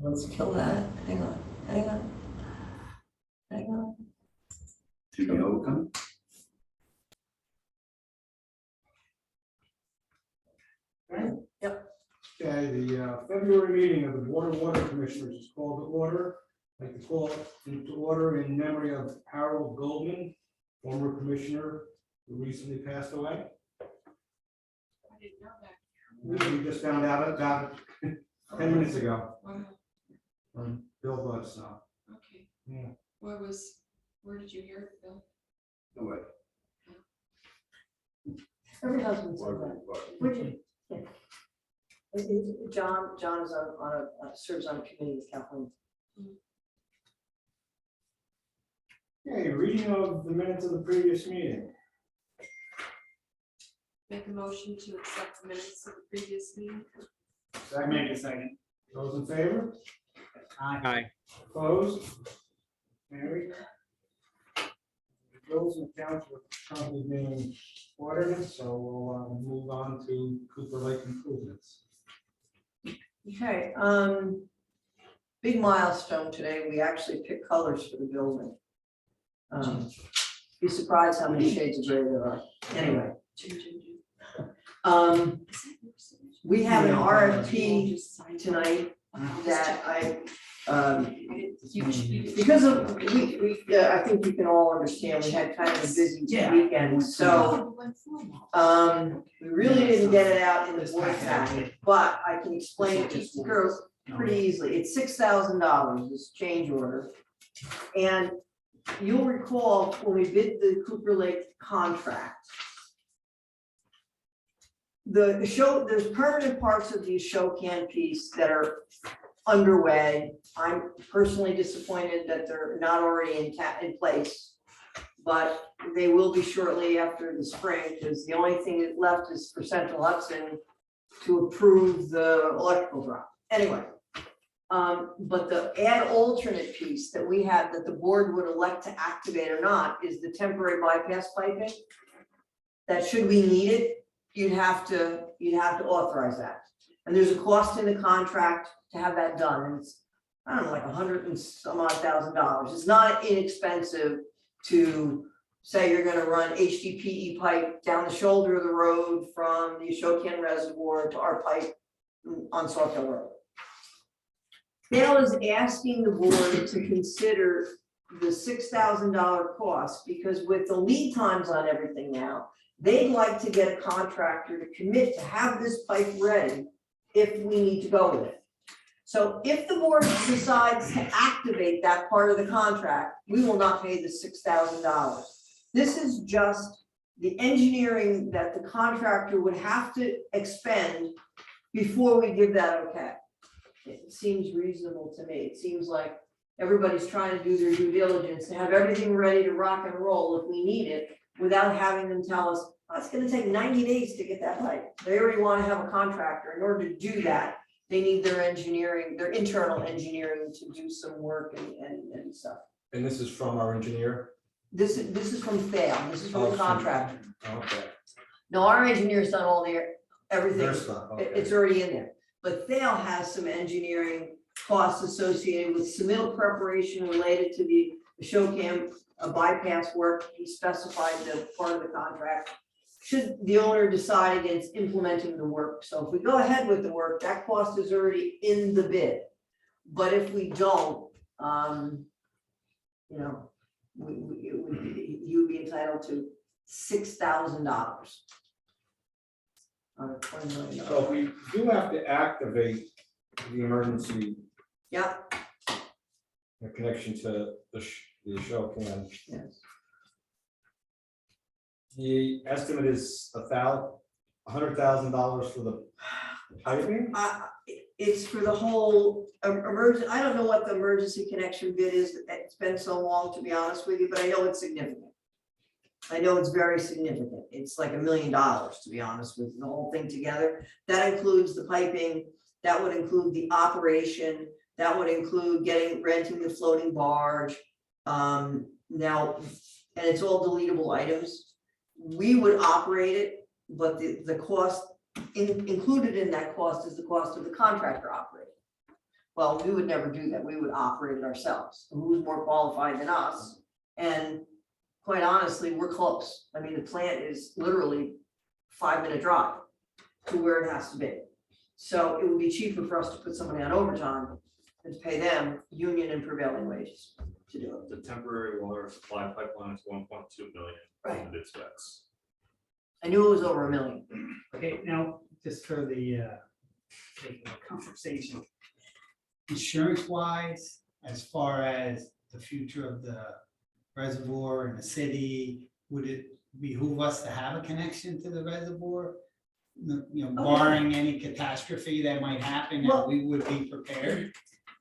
Let's kill that. Hang on. To be open. Okay. Yep. Okay, the February meeting of the Board of Water Commissioners is called to order. I'd like to call it into order in memory of Harold Goldman, former commissioner who recently passed away. I didn't know that. We just found out about it 10 minutes ago Wow, from Bill Budd, so. okay. Yeah. Where did you hear it, Bill? No way. Every husband says that. Would you? Yeah. John is serves on a committee with Kathleen. Okay, reading of the minutes of the previous meeting. Make a motion to accept the minutes of the previous meeting. I make a second. Those in favor? Aye. Opposed? Carried. The bills and accounts were currently being ordered, so we'll move on to Cooper Lake improvements. Okay, big milestone today. We actually picked colors for the building. Be surprised how many shades of gray there are. Anyway, we have an RFP tonight that because of, I think you can all understand, we had kind of a busy weekend, so we really didn't get it out in the board packet, but I can explain it to the girls pretty easily. It's $6,000, this change order. And you'll recall when we bid the Cooper Lake contract, there's permanent parts of the Ashokan piece that are underway. I'm personally disappointed that they're not already in place, but they will be shortly after the spring, because the only thing left is for Central Hudson to approve the electrical drop. Anyway, but the add alternate piece that we have that the board would elect to activate or not is the temporary bypass piping. That should we need it, you'd have to authorize that. And there's a cost in the contract to have that done. And it's, I don't know, like $100 and some odd thousand. It's not inexpensive to say you're gonna run HDPE pipe down the shoulder of the road from the Ashokan Reservoir to our pipe on Sawkill Hill Road. Dale is asking the board to consider the $6,000 cost, because with the lead times on everything now, they'd like to get a contractor to commit to have this pipe ready if we need to go with it. So if the board decides to activate that part of the contract, we will not pay the $6,000. This is just the engineering that the contractor would have to expend before we give that okay. It seems reasonable to me. It seems like everybody's trying to do their due diligence to have everything ready to rock and roll if we need it, without having them tell us, oh, it's gonna take 90 days to get that pipe. They already wanna have a contractor. In order to do that, they need their engineering, their internal engineering to do some work and stuff. And this is from our engineer? This is from Thale, this is from the contractor. Okay. No, our engineer's done all everything. Their stuff, okay. It's already in there. But Thale has some engineering costs associated with submittal preparation related to the Ashokan bypass work. He specified the part of the contract. Should the owner decide against implementing the work. So if we go ahead with the work, that cost is already in the bid. But if we don't, you know, you would be entitled to $6,000 on a $20 million. So we do have to activate the emergency Yep, connection to the Ashokan. yes. The estimate is $100,000 for the piping? It's for the whole emergency. I don't know what the emergency connection bid is. It's been so long, to be honest with you, but I know it's significant. I know it's very significant. It's like $1 million, to be honest with you, the whole thing together. That includes the piping, that would include the operation, that would include renting the floating barge. Now, and it's all deletable items. We would operate it, but the cost included in that cost is the cost of the contractor operating. Well, we would never do that. We would operate it ourselves. Who's more qualified than us? And quite honestly, we're close. I mean, the plant is literally 5-minute drive to where it has to be. So it would be cheaper for us to put somebody on overtime than to pay them union and prevailing wages to do it. The temporary water supply pipeline is 1.2 million. Right. And its specs. I knew it was over $1 million. Okay, now, just for the sake of the conversation. Insurance wise, as far as the future of the reservoir in the city, would it behoove us to have a connection to the reservoir? You know, barring any catastrophe that might happen, that we would be prepared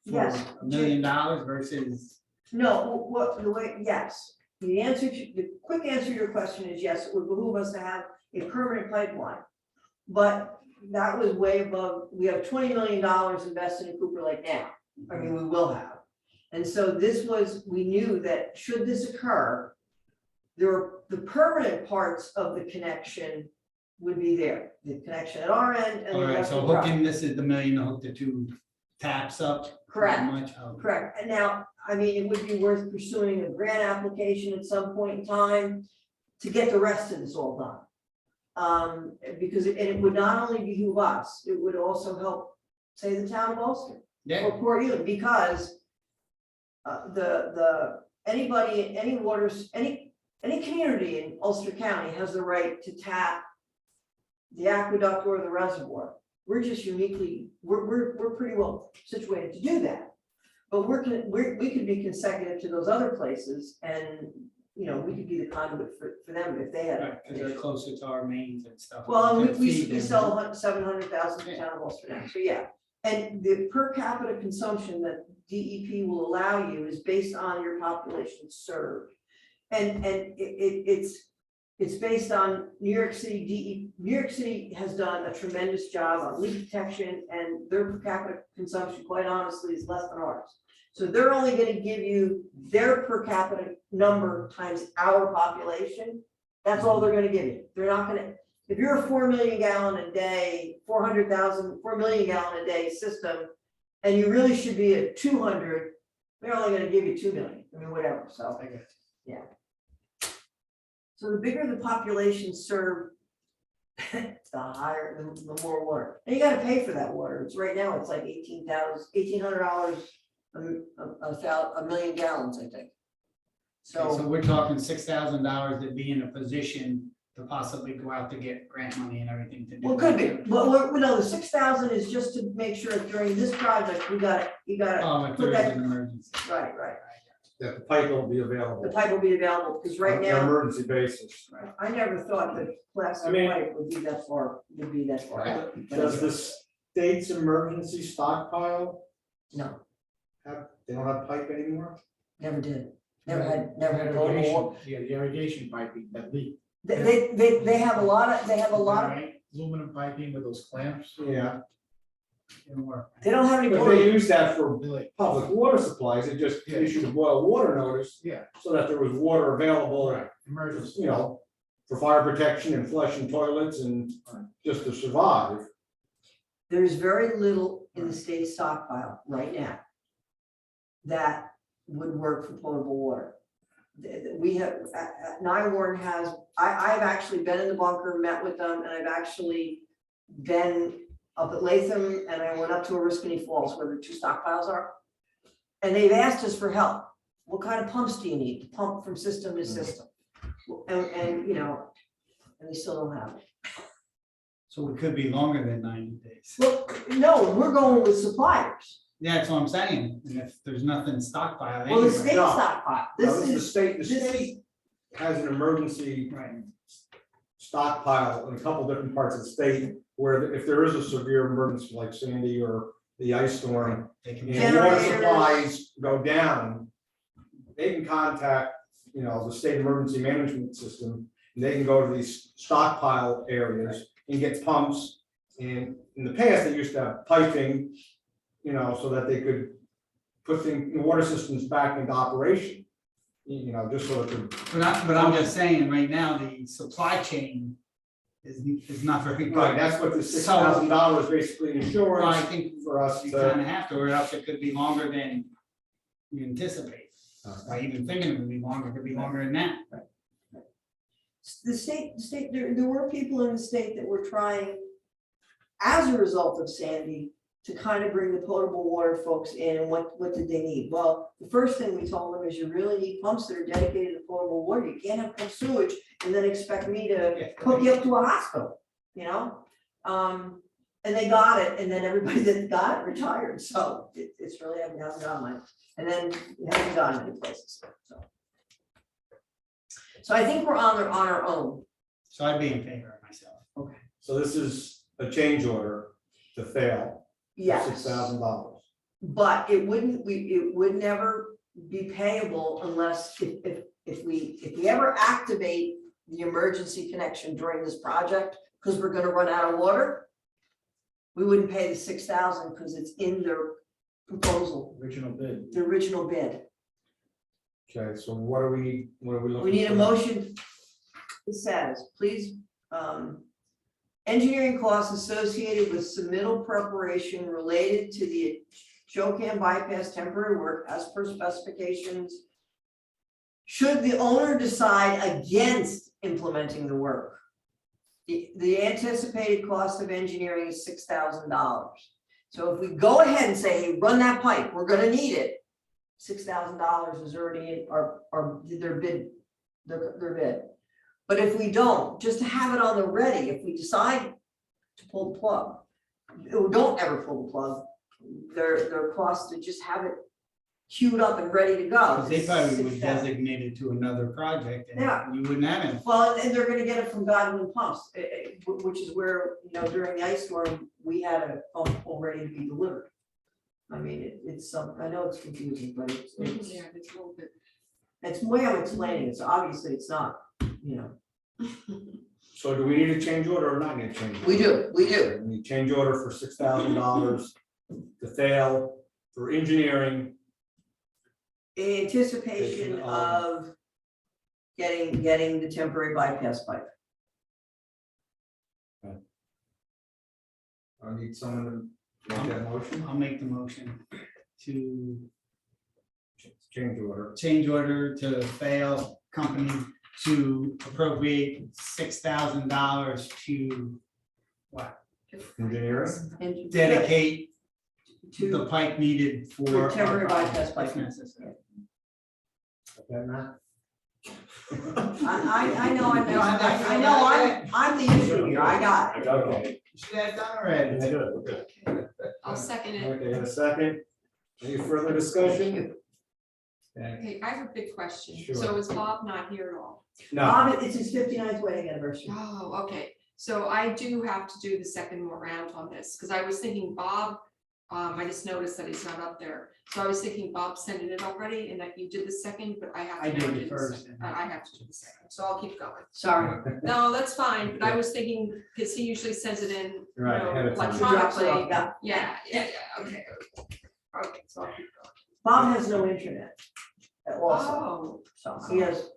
for Yes. $1 million versus. No, what, the way, yes. The quick answer to your question is yes, it would behoove us to have a permanent pipeline. But that was way above, we have $20 million invested in Cooper Lake now. I mean, we will have. And so this was, we knew that should this occur, the permanent parts of the connection would be there. The connection at our end and the All right, rest so of the hooking, this is the million to hook the two taps up. pretty Correct. much. Oh, Correct, and now, I mean, it would be worth pursuing a grant application at some point in time to get the rest of this all done. Because it would not only behoove us, it would also help, say, the town of Ulster Yeah, or Port Ewing, because anybody, any waters, any community in Ulster County has the right to tap the aqueduct or the reservoir. We're just uniquely, we're pretty well situated to do that. But we could be consecutive to those other places and, you know, we could be the conduit for them if they had. right, because they're closer to our mains and stuff. Well, and Could we feed them. sell 700,000 to town of Ulster now, so yeah. And the per capita consumption that DEP will allow you is based on your population served. And it's based on New York City, New York City has done a tremendous job on leak detection, and their per capita consumption, quite honestly, is less than ours. So they're only gonna give you their per capita number times our population. That's all they're gonna give you. They're not gonna, if you're a 4 million gallon a day, 4 million gallon a day system, and you really should be at 200, they're only gonna give you 2 million, I mean, whatever, so. I got you. So the bigger the population served, the higher, the more water. And you gotta pay for that water. It's right now, it's like $1,800 a million gallons, I think. Okay, So, so we're talking $6,000 to be in a position to possibly go out to get grant money and everything to do. well, could that. be, well, no, the 6,000 is just to make sure during this project, you gotta, Oh, if put there is that- an emergency. right. That the pipe will be available. The pipe will be available, because right On an now, emergency basis. I never thought that plastic I mean- pipe would be that far out. Does the state's emergency stockpile No, They don't have pipe anymore? never did, never had potable water. Yeah, the irrigation piping that leak, They have a lot of, Right? aluminum piping with those clamps. Yeah, Didn't work. they don't have any. but they use that for Really? public water supplies, they just Yeah. issued a boil water notice Yeah, so that there was water available, right, emergency. you know, for fire protection and flushing toilets and just to survive. There's very little in the state stockpile right now that would work for potable water. We have, Nyworn has, I've actually been in the bunker, met with them, and I've actually been up at Latham, and I went up to Oriskany Falls where the two stockpiles are. And they've asked us for help. What kind of pumps do you need to pump from system to system? And you know, and they still don't have it. So it could be longer than 90 days. Well, no, we're going with suppliers. Yeah, that's what I'm saying. And if there's nothing stockpiled Well, the anyway. state No. stockpile, Now, this the is, state, the this state has an emergency Right. stockpile in a couple different parts of the state where if there is a severe emergency like Sandy or the ice storm, They can. and water Generators. supplies go down, they can contact, you know, the state emergency management system, and they can go to these stockpile areas and get pumps. And in the past, they used to have piping, you know, so that they could put the water systems back into operation. You know, just so it could, But I'm just saying, right now, the supply chain is not very Right, good. that's what the $6,000 basically Well, I insurance think for us you to. kind of have to, or else it could be longer than you anticipate. By even thinking it would be longer, it could be longer than that. The state, there were people in the state that were trying, as a result of Sandy, to kind of bring the potable water folks in, and what did they need? Well, the first thing we told them is you really need pumps that are dedicated to potable water. You can't have pump sewage and then expect me to hook you up to a hospital, you know? And they got it, and then everybody that got it retired, so it's really hasn't gone much. And then it hasn't gone any places, so. So I think we're on our own. So I'd be in favor of myself. So this is a change order to fail, Yes. $6,000. But it would never be payable unless if we ever activate the emergency connection during this project, because we're gonna run out of water, we wouldn't pay the 6,000 because it's in their proposal, Original bid. the original bid. Okay, so what are we looking? We need a for? motion. It says, please, engineering costs associated with submittal preparation related to the Chocan bypass temporary work as per specifications. Should the owner decide against implementing the work, the anticipated cost of engineering is $6,000. So if we go ahead and say, hey, run that pipe, we're gonna need it, $6,000 is already in their bid. But if we don't, just to have it on the ready, if we decide to pull the plug, or don't ever pull the plug, their cost to just have it queued up and ready to go. Because they probably would $6,000. designate it to another project Yeah. and you wouldn't have it. Well, and they're gonna get it from Godwin Pumps, which is where, during the ice storm, we had a pump all ready to be delivered. I mean, it's some, I know it's confusing, but it's Yeah, it's a little bit. it's the way I'm explaining it, so obviously it's not, So do we need a change order or not need a change? Order? we do. We need change order for $6,000 to fail for engineering. Anticipation of getting the temporary bypass pipe. I need someone to make that motion. I'll make the motion to Change order. change order to fail company to appropriate $6,000 to what? Engineering. And Dedicate the to, pipe needed for. For temporary our project, bypass pipe. if necessary. Okay, Matt? I know, I'm the issue here, I got it. Okay. You should have done already. I'll second it. Okay, in a second. Any further discussion? Okay. Okay, I have a big question. Sure. So is Bob not here at all? No, Bob, it's his 59th wedding anniversary. Oh, okay. So I do have to do the second more round on this, because I was thinking Bob, I just noticed that he's not up there. So I was thinking Bob sent it already and that you did the second, but I have to. I did now the do first. second. I have to do the second, so I'll keep going. Sorry. No, that's fine, but I was thinking, because he usually sends it in, Right, ahead of time. electronically. Yeah. Yeah, okay. Okay, so I'll keep going. Bob has no internet. Also, Oh, so he has,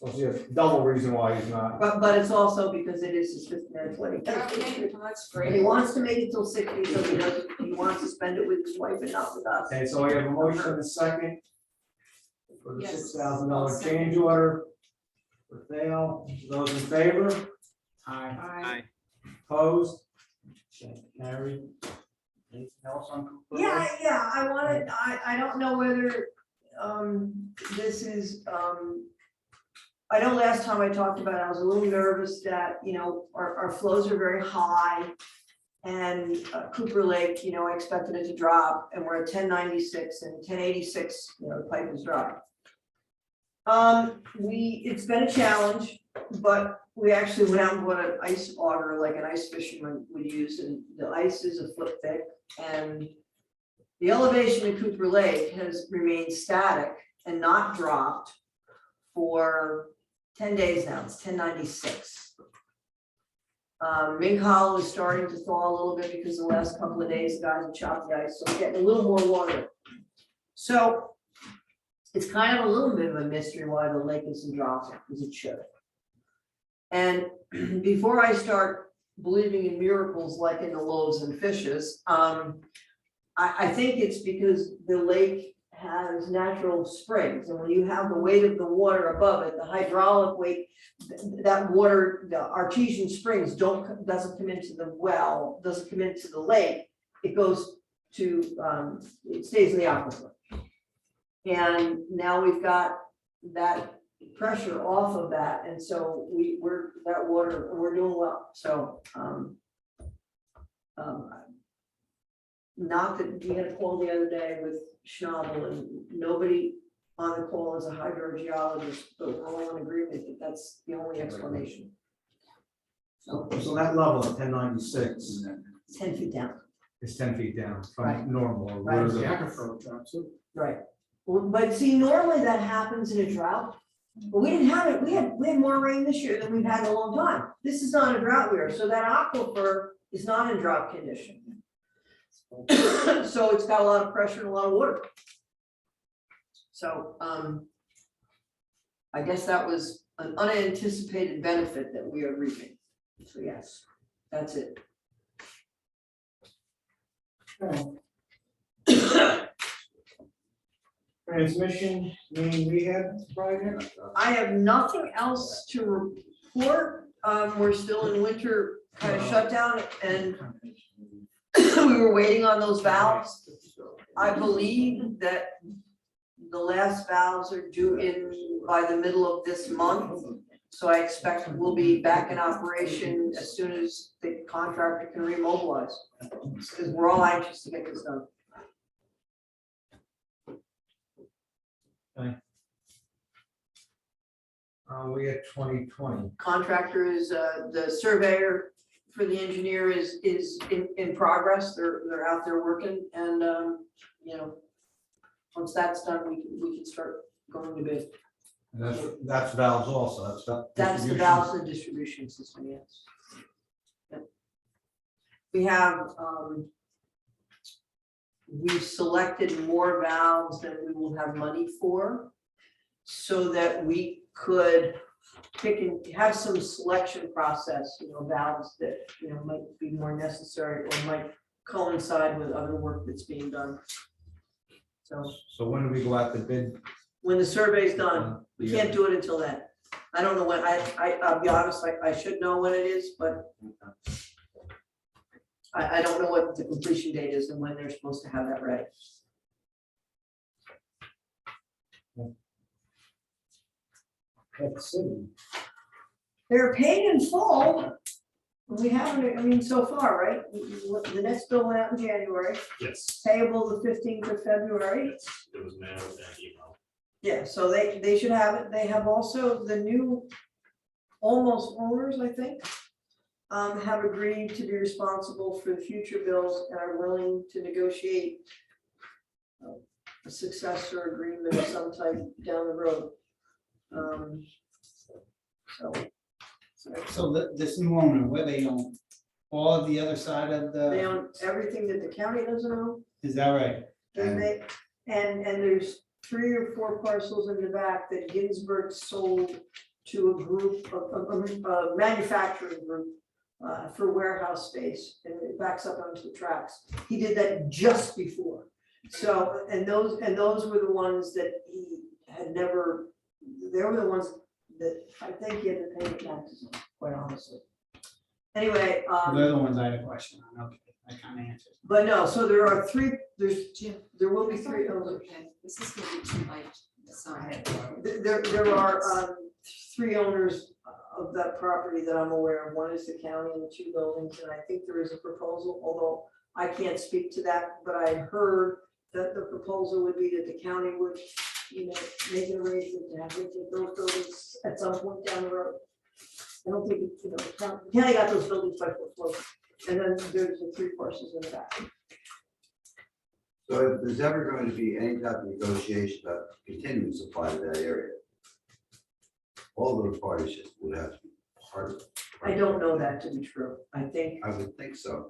well, yeah, double reason why he's not. but it's also because it is his 59th wedding okay, anniversary. well, that's And he great. wants to make it till 60, so he wants to spend it with his wife and not with us. Okay, so I have a motion and a second for the Yes. $6,000 change order for fail. Those in favor? Aye. Bye. Opposed? Okay, carried. Anything else on Cooper? Yeah, I wanted, I don't know whether, this is, I know last time I talked about it, I was a little nervous that, our flows are very high. And Cooper Lake, I expected it to drop, and we're at 1096 and 1086, the pipe is dry. It's been a challenge, but we actually went out and bought an ice auger like an ice fisherman would use, and the ice is a foot thick, and the elevation in Cooper Lake has remained static and not dropped for 10 days now. It's 1096. Mink Hollow is starting to thaw a little bit because the last couple of days, the guys have chopped the ice, so we're getting a little more water. So it's kind of a little bit of a mystery why the lake isn't dropping, because it should. And before I start believing in miracles like in the loaves and fishes, I think it's because the lake has natural springs, and when you have the weight of the water above it, the hydraulic weight, that water, the artesian springs doesn't come into the well, doesn't come into the lake, it goes to, it stays in the aquifer. And now we've got that pressure off of that, and so we're doing well, so, not that we had a call the other day with Schnabel, and nobody on the call is a hydrogeologist, but we're all in agreement that that's the only explanation. So that level of 1096 10 feet down, is 10 feet down Right. from normal. or Right. where's The the- aquifer drops too. right? Well, but see, normally that happens in a drought, but we didn't have it, we had more rain this year than we've had in a long time. This is not a drought year, so that aquifer is not in drought condition. So it's got a lot of pressure and a lot of water. So, I guess that was an unanticipated benefit that we are reaping. So yes, that's it. Transmission main rehab project. I have nothing else to report. We're still in winter kind of shutdown, and we were waiting on those valves. I believe that the last valves are due in by the middle of this month. So I expect we'll be back in operation as soon as the contractor can remobilize. Because we're all anxious to get this done. We had 2020. Contractor is, the surveyor for the engineer is in progress. They're out there working, and, you know, once that's done, we can start going to bid. And that's valves also, That's the distribution. valves and distribution system, yes. Yep. We have, we've selected more valves than we will have money for, so that we could pick and have some selection process, you know, valves that, you know, might be more necessary or might coincide with other work that's being done. So when do we go out to bid? when the survey's done, we can't do it until then. I don't know when, I'll be honest, I should know when it is, but I don't know what the completion date is and when they're supposed to have that ready. At the city. They're paid in full. We haven't, I mean, so far, right? The next bill went out in January, Yes, payable the 15th of February. it was mailed and email. Yeah, so they should have it. They have also the new almost owners, I think, have agreed to be responsible for the future bills and are willing to negotiate a successor agreement of some type down the road. So this new owner, where they own all of the other side of They the, own everything that the county doesn't own. is that right? And there's 3 or 4 parcels in the back that Ginsburg sold to a group of a manufacturing group for warehouse space, and it backs up onto the tracks. He did that just before. So, and those were the ones that he had never, they were the ones that I think he had to pay the taxes on, quite honestly. Anyway, They're the ones I had a question on, okay, I kind of answered. but no, so there are 3, Jim, there will be I thought 3 we were owners. okay. This is gonna be too light to sign. There are 3 owners of that property that I'm aware of. One is the county and the 2 buildings, and I think there is a proposal, although I can't speak to that, but I heard that the proposal would be that the county would, you know, make an arrangement to have those buildings at some point down the road. I don't think, you know, the county got those buildings by foreclosure, and then there's the 3 parcels in the back. So if there's ever going to be any type of negotiation about continuing supply to that area, all those parties just would have to be part of it. I don't know that to be true. I think, I would think so.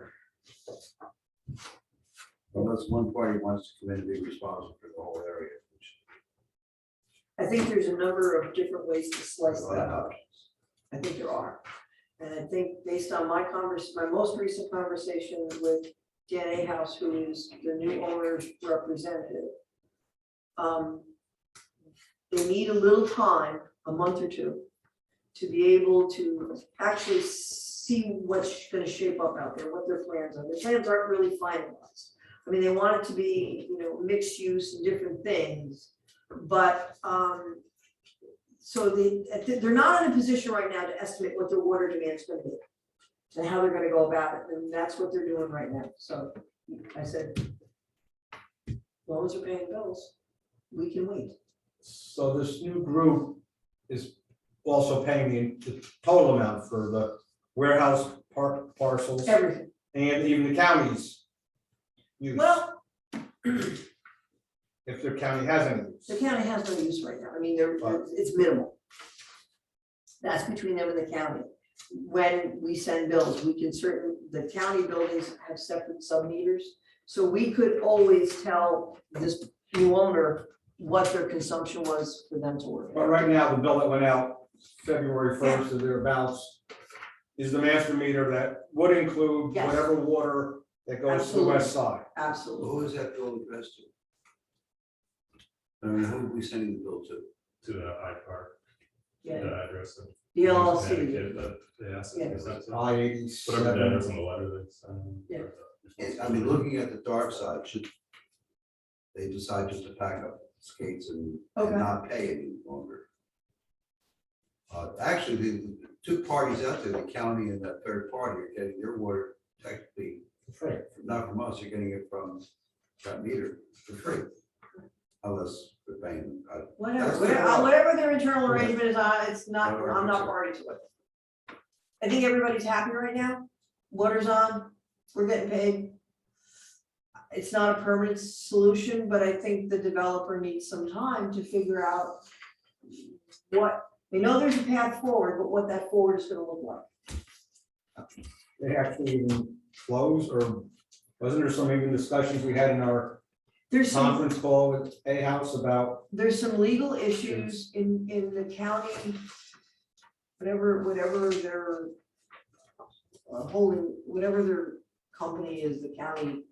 Unless one party wants to come in and be responsible for the whole area, which I think there's a number of different ways to is slice a lot that of up. options. I think there are. And I think based on my most recent conversation with Dan Ahouse, who is the new owner's representative. They need a little time, a month or two, to be able to actually see what's gonna shape up out there, what their plans are. Their plans aren't really finalized. I mean, they want it to be, mixed use and different things, but, so they're not in a position right now to estimate what their water demand is gonna be. And how they're gonna go about it, and that's what they're doing right now, so I said. As long as they're paying bills, we can wait. So this new group is also paying the total amount for the warehouse parcels Everything, and even the county's use, well, if their county has any use. the county has no use right now, I mean, Right. it's minimal. That's between them and the county. When we send bills, the county buildings have separate sub-meters. So we could always tell this new owner what their consumption was for them to work. But right now, the bill that went out February 1st or thereabouts is the master meter that would include Yes. whatever water that goes to the west side. Absolutely. Who is that bill addressed to? I mean, who are we sending the bill to? To the iPark, Yeah, the address of. the LLC. Connecticut, but they asked Yeah. if that's it. I-87. Whatever that is in the letter that's. Yeah. I mean, looking at the dark side, should they decide just to pack up skates and Okay. not pay any longer? Actually, the two parties out there, the county and that third party, are getting their water technically free. Not from us, you're getting it from that meter for free. Unless we're paying. Whatever, That's whatever their internal arrangement is, I'm not Whatever. party to it. I think everybody's happy right now, water's on, we're getting paid. It's not a permanent solution, but I think the developer needs some time to figure out they know there's a path forward, but what that forward is gonna look like. They actually even close, or wasn't there some even discussions we had in our There's some, conference call with A House about? there's some legal issues in the county. Whatever their holding, whatever their company is, the county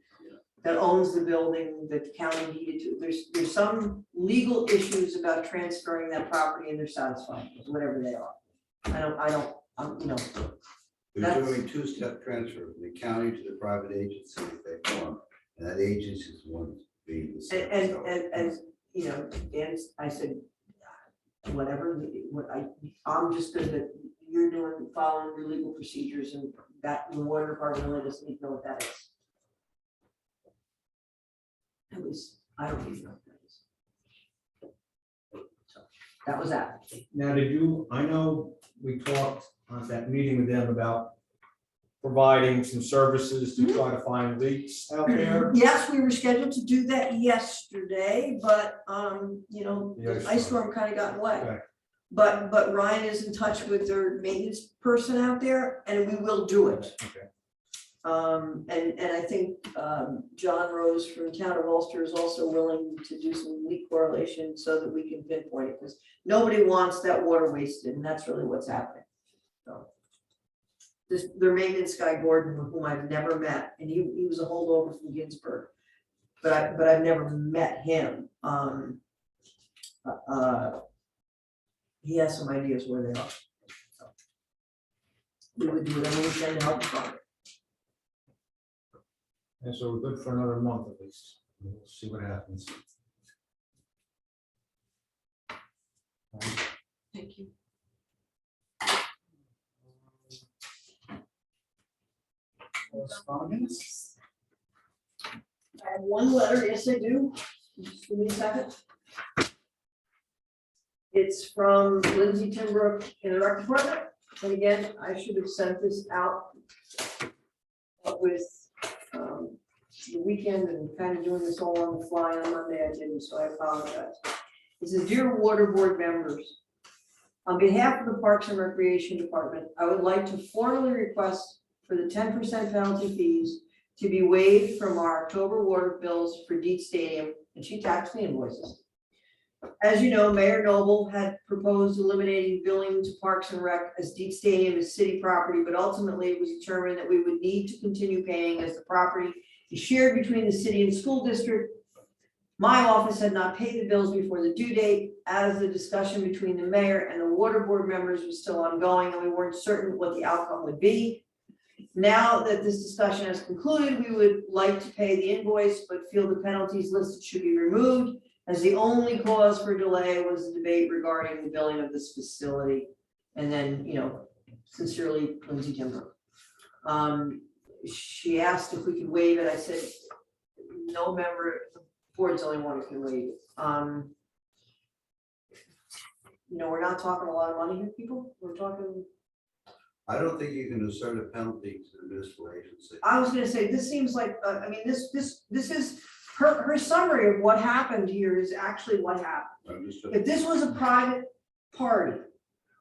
that owns the building, that the county needed to, there's some legal issues about transferring that property and they're satisfied with whatever they are. They're That's- doing two-step transfer from the county to the private agency that they form, and that agency is one being the same. Dan, I said, whatever, I'm just good that you're following your legal procedures and that the water department really doesn't need to know what that is. At least, I don't even know what that is. So, that was that. Now, I know we talked on that meeting with them about providing some services to try to find leaks out there. Yes, we were scheduled to do that yesterday, but, the ice storm kind of got in the way. Okay. But Ryan is in touch with their maintenance person out there and we will do it. Okay. And I think, John Rose from Town of Ulster is also willing to do some leak correlation so that we can pinpoint it, because nobody wants that water wasted, and that's really what's happening. So. Their maintenance guy, Gordon, whom I've never met, and he was a holdover from Ginsburg, but I've never met him. He has some ideas where they are. So, we would do whatever we can to help the project. And so we're good for another month at least. We'll see what happens. Thank you. Correspondence? I have one letter, yes, I do. Just give me a second. It's from Lindsay Timbrook in the rec department, and again, I should have sent this out with the weekend and kind of doing this all on the fly on Monday, I didn't, so I apologize. It says, "Dear Water Board members, on behalf of the Parks and Recreation Department, I would like to formally request for the 10% penalty fees to be waived from our October water bills for Deet Stadium," and she taxed the invoices, As you know, Mayor Noble had proposed eliminating billing to Parks and Rec as Deep Stadium is city property, but ultimately it was determined that we would need to continue paying as the property is shared between the city and school district. My office had not paid the bills before the due date, as the discussion between the mayor and the water board members was still ongoing, and we weren't certain what the outcome would be. Now that this discussion has concluded, we would like to pay the invoice, but feel the penalties listed should be removed, as the only cause for delay was the debate regarding the billing of this facility. And then, sincerely, Lindsay Timber. She asked if we could waive it. I said, no member, the board's the only one who can waive it. We're not talking a lot of money here, people. We're talking, I don't think you can assert a penalty to the municipal agency. I was gonna say, this seems like, this is, her summary of what happened here is actually what happened. Understood. If this was a private party,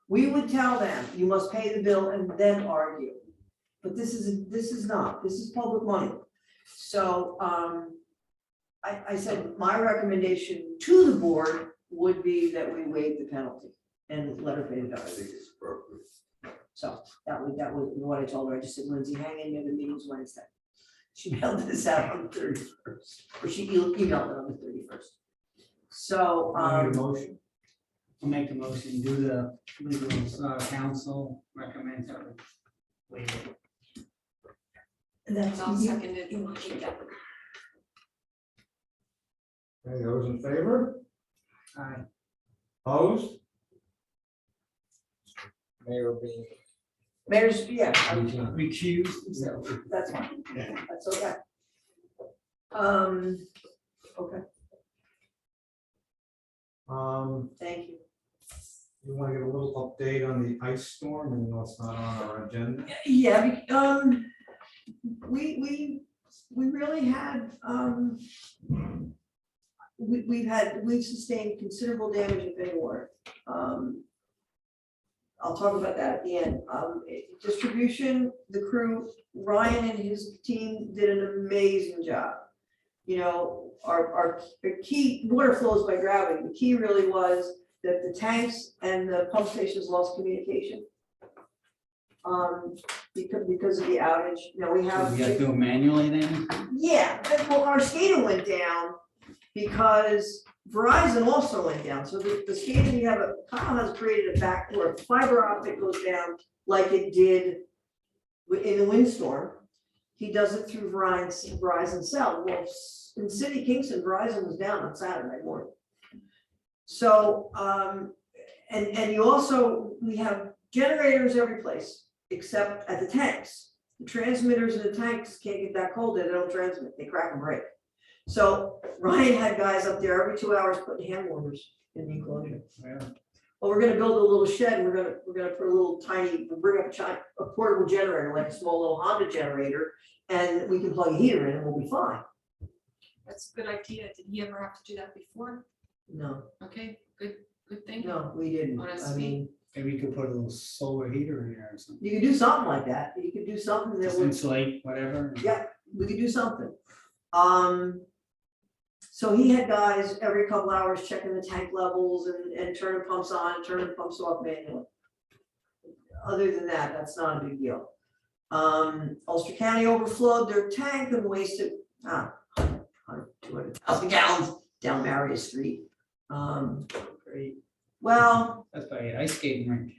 we would tell them, you must pay the bill and then argue. But this is not, this is public money. So, I said, my recommendation to the board would be that we waive the penalty and let her pay the I bill. think it's appropriate. So that was what I told her. I just said, Lindsay, hang in there, the meeting's Wednesday. She mailed this out on the 31st, or she emailed it on the 31st. So, I need a motion. I'll make a motion, do the legal counsel recommends that we waive it. that's, I'll second it. Okay, those in favor? Aye. Opposed? Mayor being. Mayor's, yeah, Recused himself. that's fine, that's okay. Okay, thank you. You want to give a little update on the ice storm, and what's not on our agenda? Yeah, we really had, we've sustained considerable damage in Bridgewater. I'll talk about that at the end. Distribution, the crew, Ryan and his team did an amazing job. Our key, water flows by gravity. The key really was that the tanks and the pump stations lost communication. Because of the outage. We have. We gotta do it manually then? Yeah, well, our SCADA went down because Verizon also went down. So the SCADA, you have Kyle has created a backdoor, fiber optic goes down like it did in the windstorm. He does it through Verizon cell. Well, in City Kingston, Verizon was down on Saturday morning. So, and you also, we have generators every place except at the tanks. The transmitters in the tanks can't get that cold, they don't transmit, they crack and break. So Ryan had guys up there every 2 hours putting hand warmers in the enclosure. Yeah. Well, we're gonna build a little shed, and we're gonna put a little tiny, we'll bring up a portable generator, like a small little Honda generator, and we can plug a heater in and we'll be fine. That's a good idea. Did he ever have to do that before? No, Okay, good thing. no, we didn't. I Honestly. mean, Maybe you could put a little solar heater in there or something. you could do something like that. You could do something that Just would, insulate, whatever. yeah, we could do something. So he had guys every couple hours checking the tank levels and turning pumps on, turning pumps off manually. Other than that, that's not a big deal. Ulster County overflowed their tank and wasted 200,000 gallons down Marius Street. Great. Well, That's by ice skating rink.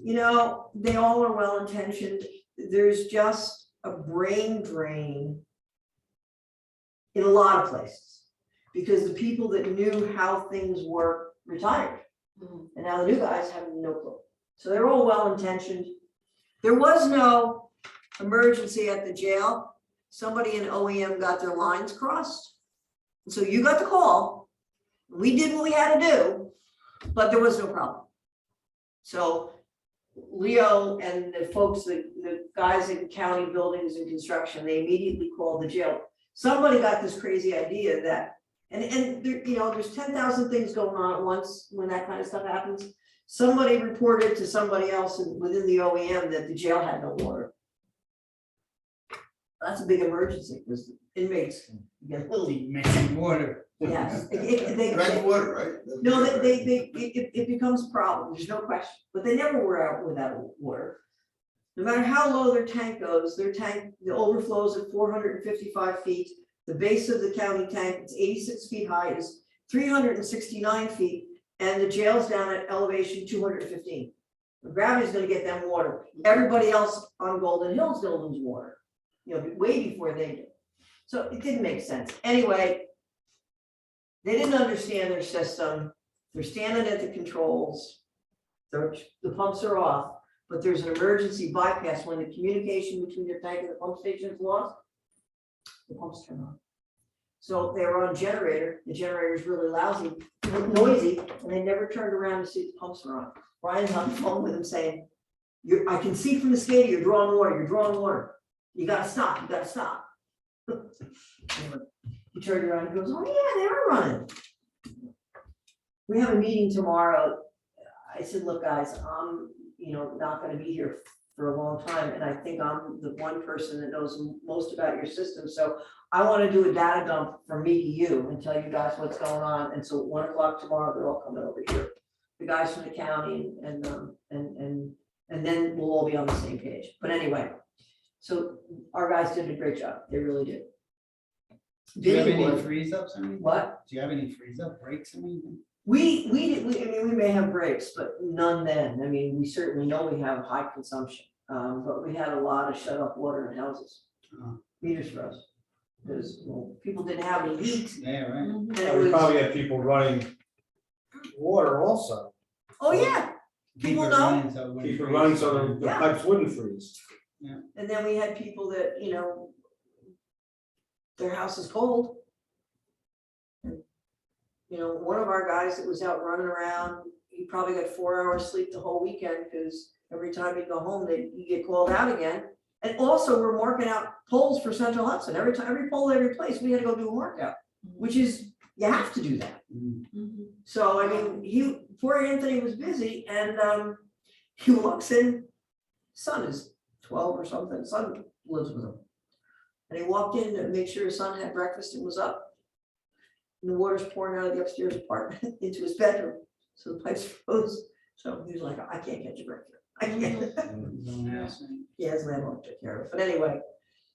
they all are well intentioned. There's just a brain drain in a lot of places, because the people that knew how things work retired. Mhm. And now the new guys have no clue. So they're all well intentioned. There was no emergency at the jail. Somebody in OEM got their lines crossed. So you got the call. We did what we had to do, but there was no problem. So Leo and the folks, the guys in county buildings and construction, they immediately called the jail. Somebody got this crazy idea that, and there, there's 10,000 things going on at once when that kind of stuff happens. Somebody reported to somebody else within the OEM that the jail had no water. That's a big emergency, because inmates get a little, The messy water. yes. Drank water, right? No, it becomes a problem, there's no question, but they never were out without water. No matter how low their tank goes, their tank, the overflows at 455 feet. The base of the county tank, it's 86 feet high, is 369 feet, and the jail's down at elevation 215. The gravity's gonna get them water. Everybody else on Golden Hill's gonna lose water, way before they do. So it didn't make sense. Anyway, they didn't understand their system. They're standing at the controls. The pumps are off, but there's an emergency bypass when the communication between their tank and the pump station is lost. The pumps turn on. So they were on generator. The generator is really lousy, noisy, and they never turned around to see if the pumps were on. Brian's on the phone with him saying, I can see from the SCADA, you're drawing water. You gotta stop, Anyway, he turned around and goes, oh yeah, they are running. We have a meeting tomorrow. I said, look, guys, I'm, not gonna be here for a long time, and I think I'm the one person that knows most about your system, so I wanna do a data dump from me to you and tell you guys what's going on, and so at 1 o'clock tomorrow, they're all coming over here. The guys from the county and then we'll all be on the same page, but anyway, so our guys did a great job, they really did. Do you have Bidding any was- freeze ups or anything? What? Do you have any freeze up breaks or anything? We may have breaks, but none then. I mean, we certainly know we have high consumption, but we had a lot of shut off water in houses. Oh. Meters froze. Because, people didn't have any heat. Yeah, right. And We it was, probably had people running water also. oh yeah, Keep People it know. running so it wouldn't Keep it freeze. running so the Yeah. pipes wouldn't freeze. and then we had people that, their house is cold. And, one of our guys that was out running around, he probably got 4 hours sleep the whole weekend, because every time he'd go home, you get called out again. And also, we're marking out poles for Central Hudson. Every pole they replace, we had to go do a markout, which is, you have to do that. Mm. So, I mean, poor Anthony was busy, and he walks in, son is 12 or something, son lives with him. And he walked in to make sure his son had breakfast and was up. And the water's pouring out of the upstairs apartment into his bedroom, so the pipes froze. So he was like, I can't get your breakfast. I can't. His own house, right? Yeah, his landlord took care of it, but anyway.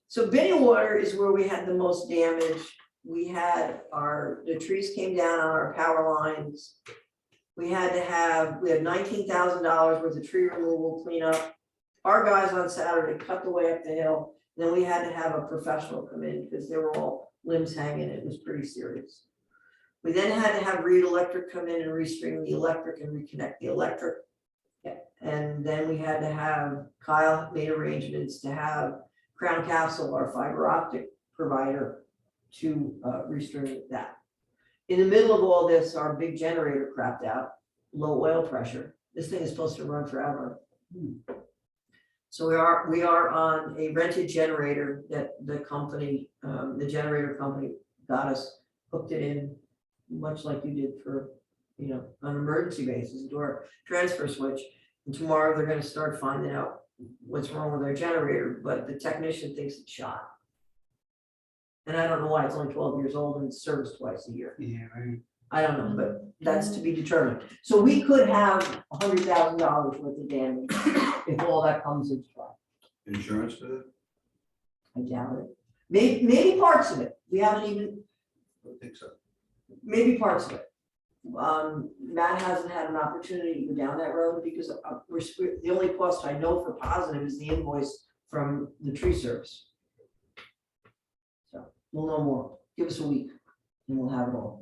So Bidding Water is where we had the most damage. We had the trees came down on our power lines. We had $19,000 worth of tree removal cleanup. Our guys on Saturday cut the way up the hill. Then we had to have a professional come in because they were all limbs hanging. It was pretty serious. We then had to have Reed Electric come in and restring the electric and reconnect the electric. Yeah. And then we had to have, Kyle made arrangements to have Crown Castle, our fiber optic provider, to restring that. In the middle of all this, our big generator crapped out, low oil pressure. This thing is supposed to run forever. So we are on a rented generator that the company, the generator company got us, hooked it in, much like you did for, on an emergency basis, door transfer switch. And tomorrow they're gonna start finding out what's wrong with our generator, but the technician thinks it's shot. And I don't know why, it's only 12 years old and it's serviced twice a year. Yeah, right. I don't know, but that's to be determined. So we could have $100,000 worth of damage if all that comes into play. Insurance for that? I doubt it. Maybe parts of it. We haven't even, I don't think so. maybe parts of it. Matt hasn't had an opportunity to go down that road because the only cost I know for positive is the invoice from the tree service. So we'll know more. Give us a week and we'll have it all.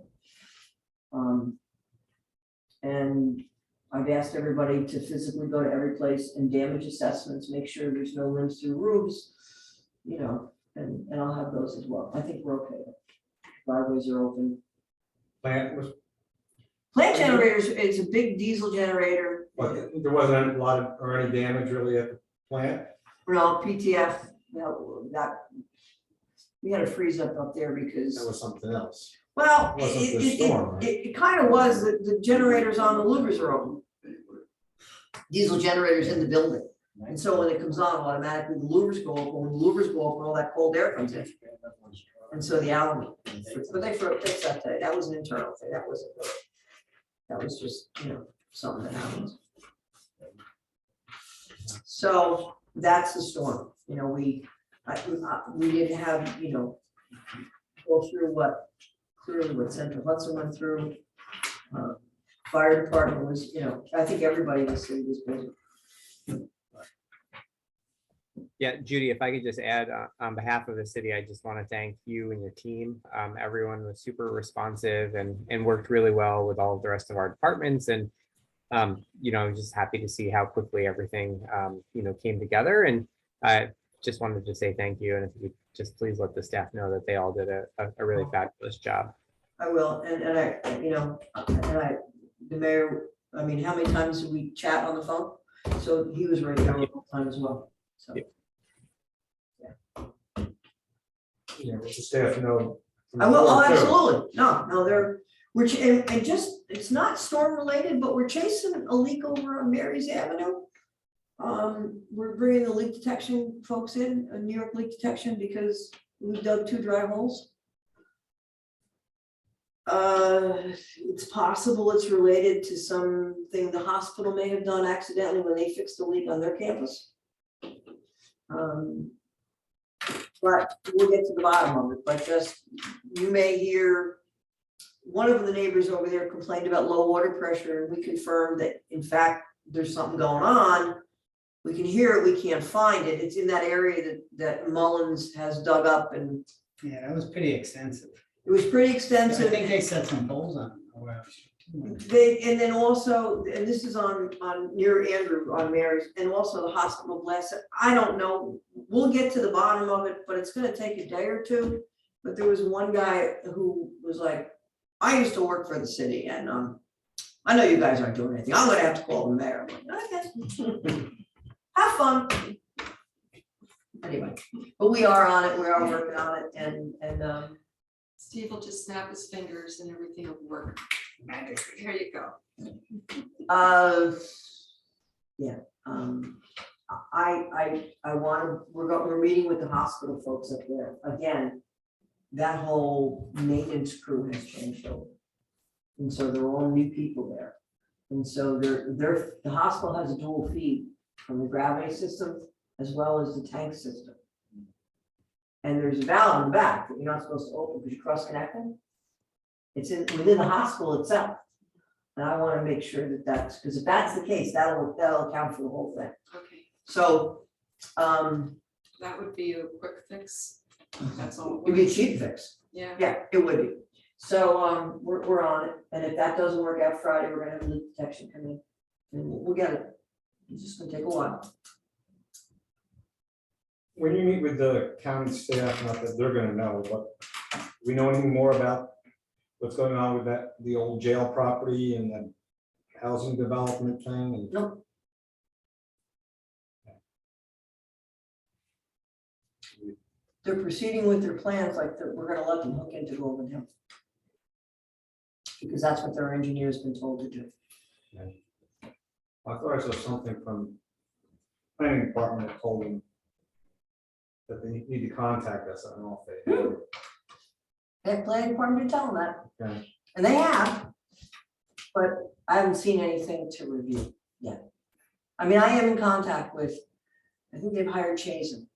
And I've asked everybody to physically go to every place and damage assessments, make sure there's no limbs through roofs, and I'll have those as well. I think we're okay. Driveways are open. Plant generators, it's a big diesel generator. But there wasn't a lot of, or any damage really at the plant? No, PTF, that, we had a freeze up there That because, was something else. well, Wasn't the storm, right? it kind of was, the generators on the louvers are open. Diesel generators in the building. And so when it comes on, automatically the louvers go open, when the louvers go open, all that cold air comes in. And so the alum, but they fixed that today, that was an internal thing, that wasn't really. That was just, something that happens. So that's the storm, we didn't have, go through clearly what Central Hudson went through. Fire department was, I think everybody in the city was busy. Yeah, Judy, if I could just add, on behalf of the city, I just want to thank you and your team. Everyone was super responsive and worked really well with all of the rest of our departments. And, I'm just happy to see how quickly everything, came together. And I just wanted to say thank you. And if you could just please let the staff know that they all did a really fabulous job. I will, and the mayor, how many times did we chat on the phone? So he was right there all the time as well, so. Yep. Let the staff know. I will, oh, absolutely, no, and just, it's not storm related, but we're chasing a leak over on Mary's Avenue. We're bringing the leak detection folks in, New York leak detection, because we dug 2 dry holes. It's possible it's related to something the hospital may have done accidentally when they fixed the leak on their campus. But we'll get to the bottom of it, but just, you may hear, one of the neighbors over there complained about low water pressure, and we confirmed that, in fact, there's something going on. We can hear it, we can't find it, it's in that area that Mullins has dug up, and Yeah, that was pretty extensive. it was pretty I extensive. think they set some poles on. And then also, and this is on near Andrew, on Mary's, and also the hospital blast. I don't know, we'll get to the bottom of it, but it's gonna take a day or two. But there was one guy who was like, I used to work for the city, and I know you guys aren't doing anything, I'm gonna have to call the mayor. I'm like, okay. Have fun. Anyway, but we are on it, we are working on it, and Steve will just snap his fingers and everything will work. There you go. yeah, we're meeting with the hospital folks up there, again, that whole maintenance crew has changed over. And so there are all new people there, and so the hospital has a dual feed from the gravity system as well as the tank system. And there's a valve in the back that you're not supposed to open because you're cross-connecting. It's within the hospital itself. And I want to make sure that that's, because if that's the case, that'll account for the whole thing. Okay, So, that would be a quick fix. That's all. it'd be a cheap fix. Yeah. Yeah, it would be. So, we're on it. And if that doesn't work out Friday, we're gonna have leak detection come in. And we'll get it. It's just gonna take a while. When you meet with the county staff, not that they're gonna know, but do we know anything more about what's going on with the old jail property and the housing development thing? And Nope. They're proceeding with their plans like we're gonna let them hook into Golden Hill. Because that's what their engineer's been told to do. I thought I saw something from planning department that told them that they need to contact us. I don't know if they have. That planning department did tell them that. Okay. And they have, but I haven't seen anything to review yet. I mean, I am in contact with, I think they've hired Chazen.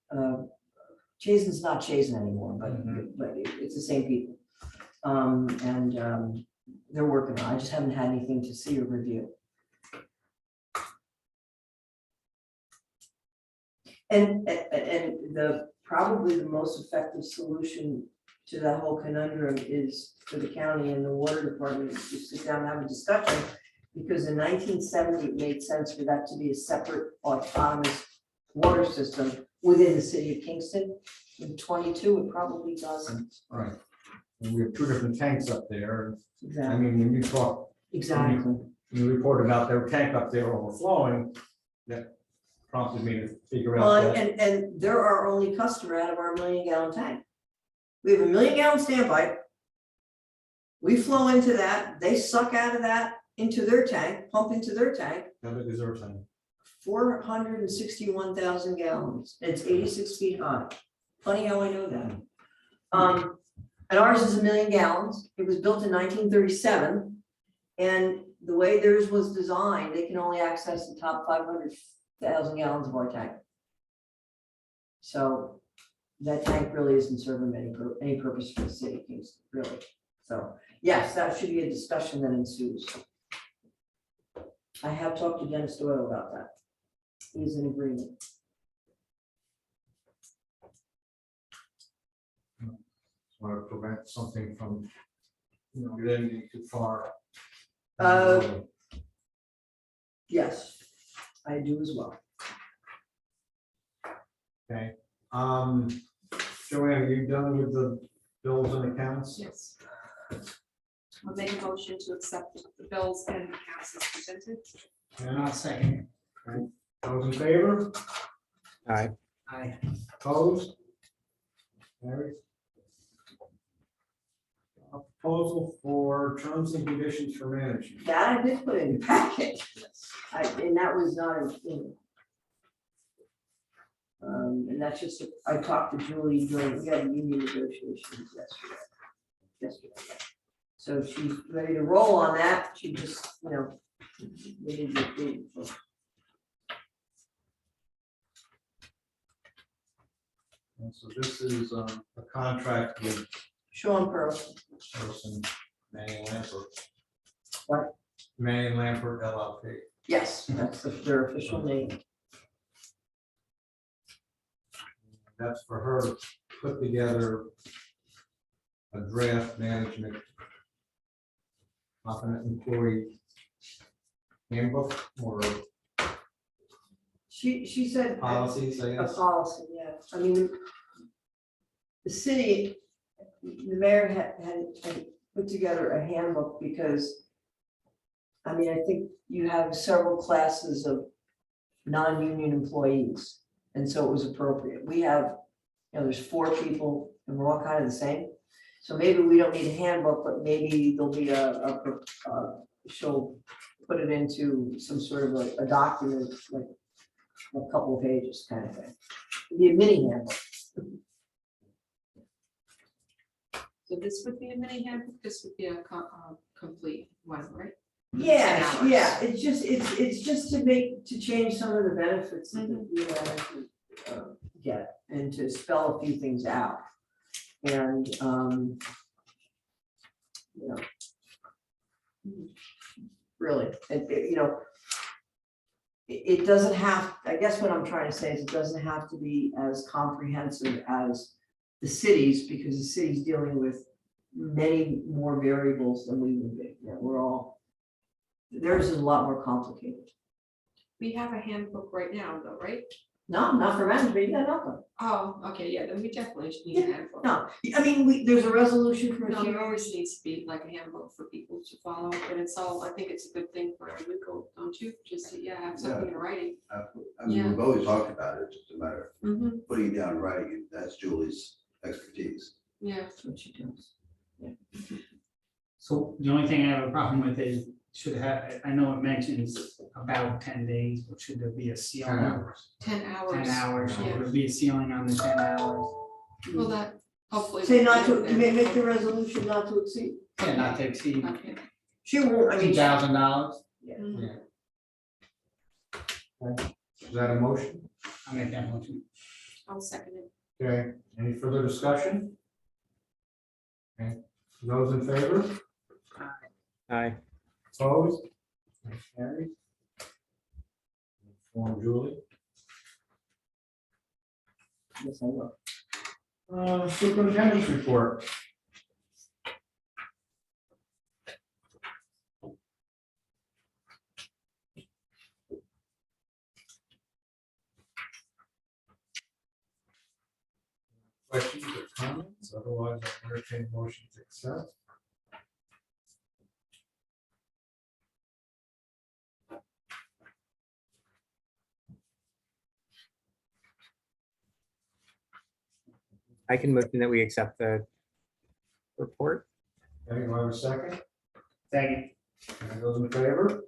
Chazen's not Chazen anymore, but it's the same people. They're working on it. I just haven't had anything to see or review. And probably the most effective solution to that whole conundrum is for the county and the water department to sit down and have a discussion. Because in 1970, it made sense for that to be a separate autonomous water system within the city of Kingston. In 22, it probably doesn't. Right. And we have 2 different tanks up there. I Exactly. mean, when you talk, Exactly. you report about their tank up there overflowing, that prompted me to figure out Well, that. and they're our only customer out of our 1 million gallon tank. We have a 1 million gallon standpipe. We flow into that, they suck out of that into their tank, pump into their tank. How big is their tank? 461,000 gallons. It's 86 feet high. Funny how I know that. And ours is 1 million gallons. It was built in 1937. And the way theirs was designed, they can only access the top 500,000 gallons of our tank. So that tank really isn't serving any purpose for the city of Kingston, really. So yes, that should be a discussion that ensues. I have talked to Dennis Doyle about that. He's in agreement. Want to prevent something from, getting too far. Yes, I do as well. Okay, Joanne, are you done with the bills and accounts? Yes. I'll make a motion to accept the bills and accounts as presented. And I'll second Those in favor? Aye. it. Aye. Opposed? Carried. A proposal for terms and conditions for management. That I did put in the packet. And that was not in. And that's just, I talked to Julie during, we had union negotiations yesterday. So she's ready to roll on that. She just, needed to approve. And so this is a contract with Sean Pearl. person Manning Lampert. What? Manning Lampert LLP. Yes, that's their official name. That's for her to put together a draft management competent employee handbook or She said. policies, I A guess. policy, yeah. I mean, the city, the mayor had put together a handbook because, I mean, I think you have several classes of non-union employees. And so it was appropriate. We have, there's 4 people and we're all kind of the same. So maybe we don't need a handbook, but maybe there'll be she'll put it into some sort of a document, like a couple of pages kind of thing. It'd be a mini handbook. So this would be a mini handbook, this would be a complete one, right? 10 Yeah, hours. yeah, it's just to change some of the benefits that we have to get and to spell a few things out. And, really, it doesn't have, I guess what I'm trying to say is it doesn't have to be as comprehensive as the cities, because the city's dealing with many more variables than we would be. Theirs is a lot more complicated. We have a handbook right now, though, right? No, not for management, you got nothing. Oh, okay, yeah, then we definitely should need a handbook. No, I mean, there's a resolution from a No, few. there always needs to be like a handbook for people to follow, but it's all, I think it's a good thing for every legal, don't you? Just to, have something in writing. I mean, we've always talked about it, it's just a matter Mm-hmm, of putting it down in writing, and that's Julie's expertise. yeah. That's what she does. So the only thing I have a problem with is, should have, I know it mentions about 10 days, but should there be a 10 ceiling? hours. 10 hours. 10 hours, should Yeah. there be a ceiling on the 10 hours? Well, that hopefully. Say we'll not get to, there. make the resolution not to exceed. Yeah, not to exceed Okay. She won't, I mean. $2,000. Mhm. Is that a motion? I'll make that motion. I'll second it. Okay, any further discussion? Okay, those in favor? Aye. Opposed? Carried. Form Julie. Yes, I will. Superintendent's report. Questions or comments? Otherwise, I'll entertain a motion to accept. I can motion that we accept the report. Okay, do I have a second? Second. And those in favor?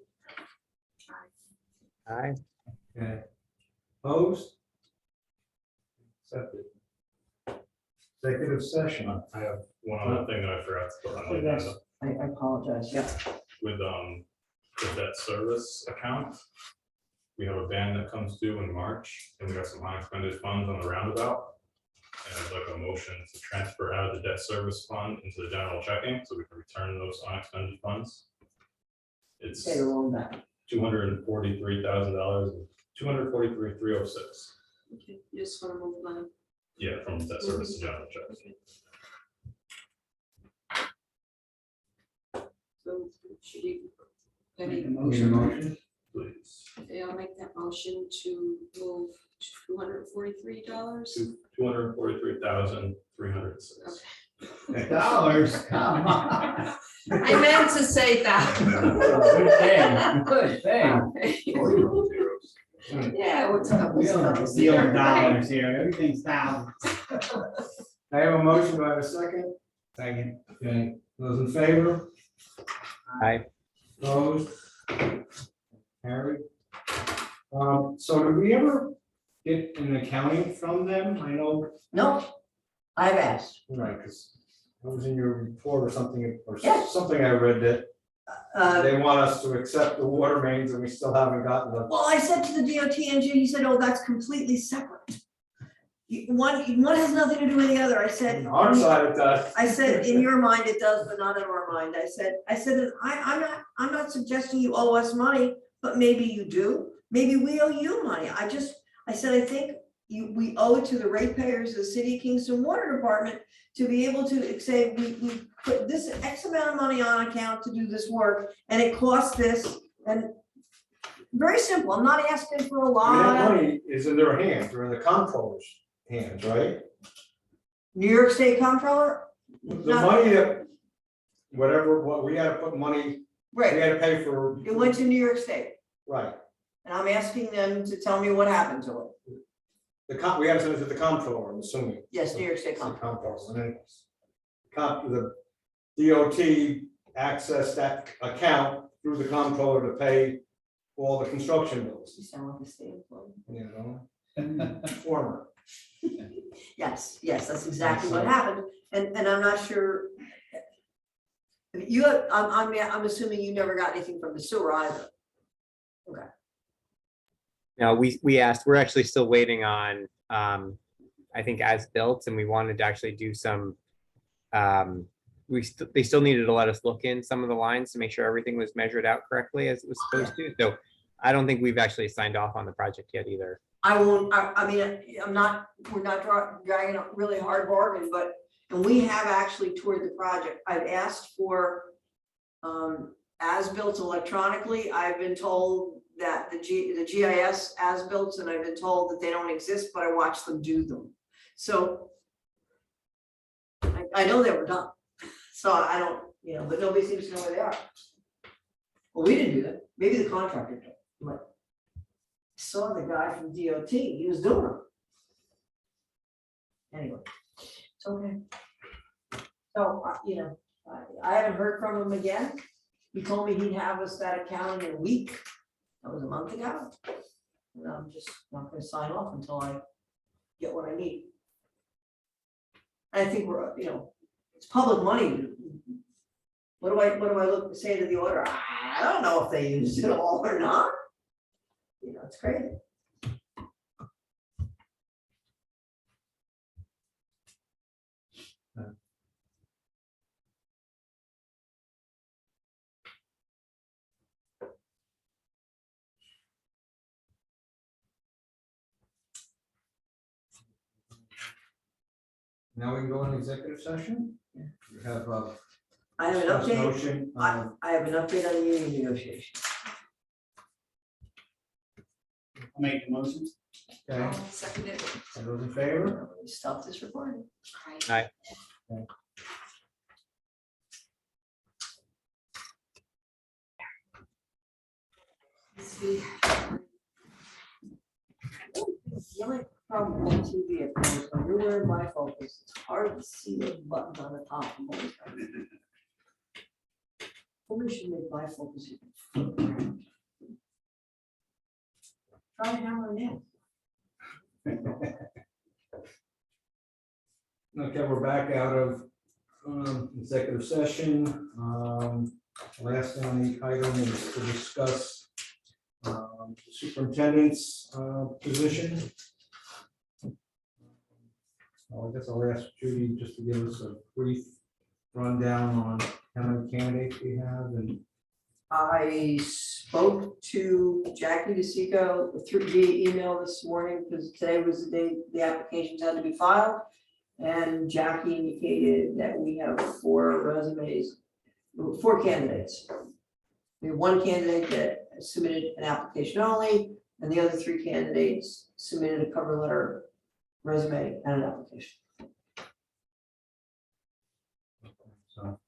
Aye. Okay. Opposed? Accepted. Executive session. I have one other thing that I forgot to put on the agenda. I apologize, yeah. With the debt service account. We have a ban that comes due in March, and we got some unexpended funds on the roundabout. And I'd like a motion to transfer out of the debt service fund into the general checking, so we can return those unexpended funds. It's Pay the loan back. $243,000, $243,306. Okay, you just want to move on. Yeah, from debt service to general checking. So should we, Make a Need a motion. motion? Please. okay, I'll make that motion to move $243. $243,306. Dollars, come on. I meant to say that. Good thing, good thing. Yeah, what's up? We don't deal in dollars here, everything's thousands. I have a motion, do I have a second? Second. Okay, those in favor? Aye. Opposed? Carried. So did we ever get an accounting from them? I know, No, I've asked. right, because it was in your report or something, or Yes. something I read that Uh, they want us to accept the water mains and we still haven't gotten the. Well, I said to the DOT engineer, he said, oh, that's completely separate. One has nothing to do with the other. I said. On our side it does. I said, in your mind it does, but not in our mind. I said, I'm not suggesting you owe us money, but maybe you do. Maybe we owe you money. I said, I think we owe it to the ratepayers of the city of Kingston Water Department to be able to say, we put this X amount of money on account to do this work, and it costs this, and very simple. I'm not asking for a I mean, lot. that money is in their hands, or in the comptroller's hands, right? New York State Comptroller? The Not- money that, whatever, what we had to put money, we Right, had to pay for. it went to New York State, Right, and I'm asking them to tell me what happened to it. we had to send it to the comptroller, I'm assuming. Yes, New York State It's the Comptroller. comptroller, and then the DOT accessed that account through the comptroller to pay all the construction bills, You sound like a state employee. you know? Former. Yes, that's exactly what happened, and I'm not sure. I'm assuming you never got anything from the sewer either. No, we asked, we're actually still waiting on, I think as built, and we wanted to actually do some, they still needed to let us look in some of the lines to make sure everything was measured out correctly as it was supposed to. So I don't think we've actually signed off on the project yet either. I won't, we're not dragging a really hard bargain, and we have actually toured the project. I've asked for as-built electronically. I've been told that the GIS as-built, and I've been told that they don't exist, but I watched them do them. So I know they were done, so I don't, but nobody seems to know where they are. Well, we didn't do that, maybe the contractor did, but saw the guy from DOT, he was doing them. Anyway, it's okay. So, I haven't heard from him again. He told me he'd have us that account in a week. That was a month ago. And I'm just not gonna sign off until I get what I need. And I think we're, it's public money. What do I say to the auditor? I don't know if they used it all or not. It's crazy. Now we can go into executive session? Yeah. We have I have an discussed update. motion. I have an update on the union negotiation. I'll make the motion. Okay, I'll second it. all those in favor? Stop this recording. Aye. Let's see. The only problem with TV, of course, when you're wearing bifocals, it's hard to see those buttons on the top. Probably should make bifocals. Try it now. Okay, we're back out of executive session. Last on the item is to discuss superintendent's position. I guess I'll ask Judy just to give us a brief rundown on how many candidates we have and. I spoke to Jackie DeSico through via email this morning, because today was the day the applications had to be filed. And Jackie indicated that we have 4 candidates. We have 1 candidate that submitted an application only, and the other 3 candidates submitted a cover letter, resume, and an application. So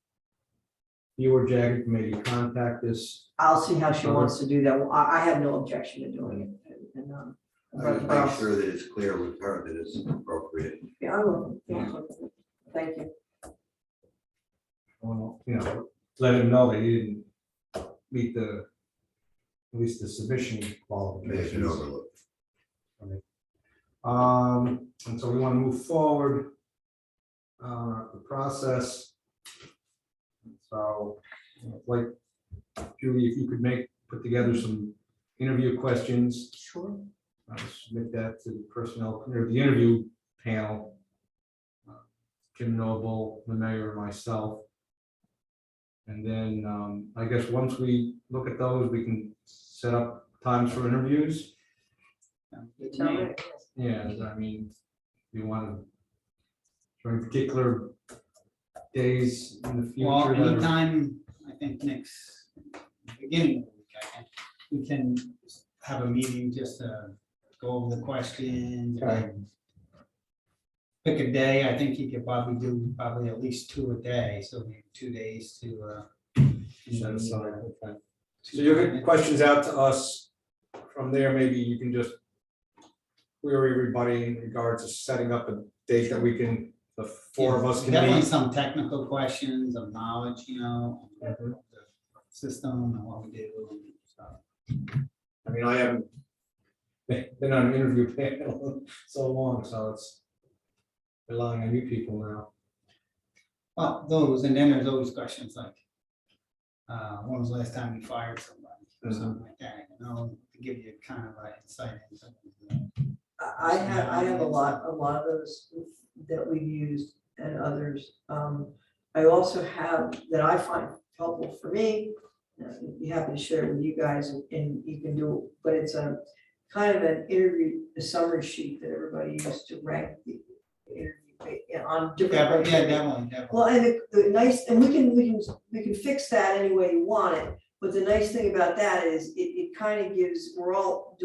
you or Jackie can maybe contact us. I'll see how she wants to do that. Well, I have no objection to doing it. And, I just make sure that it's clear with her that it's appropriate. yeah, I will. Yeah. Thank you. Well, you know, let him know that he didn't meet at least the submission Maybe qualifications. overlook. And so we want to move forward the process. So, like, Julie, if you could put together some interview questions. Sure. Submit that to the personnel, or the interview panel. Kim Noble, the mayor, and myself. And then, I guess once we look at those, we can set up times for interviews. You tell me. Yeah, I mean, you want to, for any particular days in the future. Well, that are- anytime, I think next, beginning of the week, I think, we can have a meeting just to go over the questions. Okay. and Pick a day. I think you could probably do at least 2 a day, so maybe 2 days to. Set aside, okay. So you'll get questions out to us. From there, maybe you can just query everybody in regards to setting up a date that we can, the 4 of us can Definitely meet. some technical questions of knowledge, you know, of the system and what we do and stuff. I mean, I haven't been on an interview panel so long, so it's relying on you people now. Well, those, and then there's always questions like, when was the last time you fired somebody, or something like that, you know, to give you kind of like insight into. I have a lot of those that we've used and others. I also have that I find helpful for me. I'd be happy to share it with you guys and you can do, it, but it's a kind of an interview, a summary sheet that everybody used to rank the interview on different. Yeah, definitely. Well, and the nice, and we can fix that any way you want it, but the nice thing about that is it kind of gives, we're all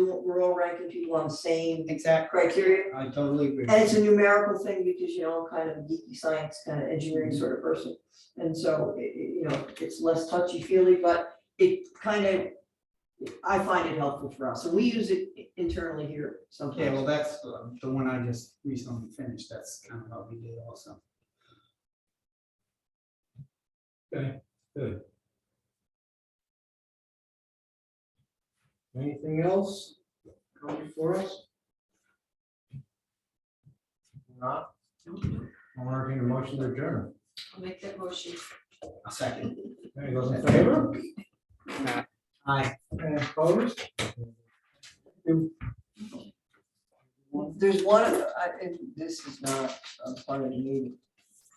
ranking people on the same Exactly, criteria. I totally agree. And it's a numerical thing because, you know, I'm kind of a geeky science, kind of engineering sort of person. And so, you know, it's less touchy-feely, but it kind of, I find it helpful for us. And we use it internally here sometimes. Yeah, well, that's the one I just recently finished, that's kind of how we did also. Okay, good. Anything else coming before us? Not? I'll entertain a motion to adjourn. I'll make that motion. A second. Any those in favor? Aye. Any opposed? There's one, and this is not a part of the meeting,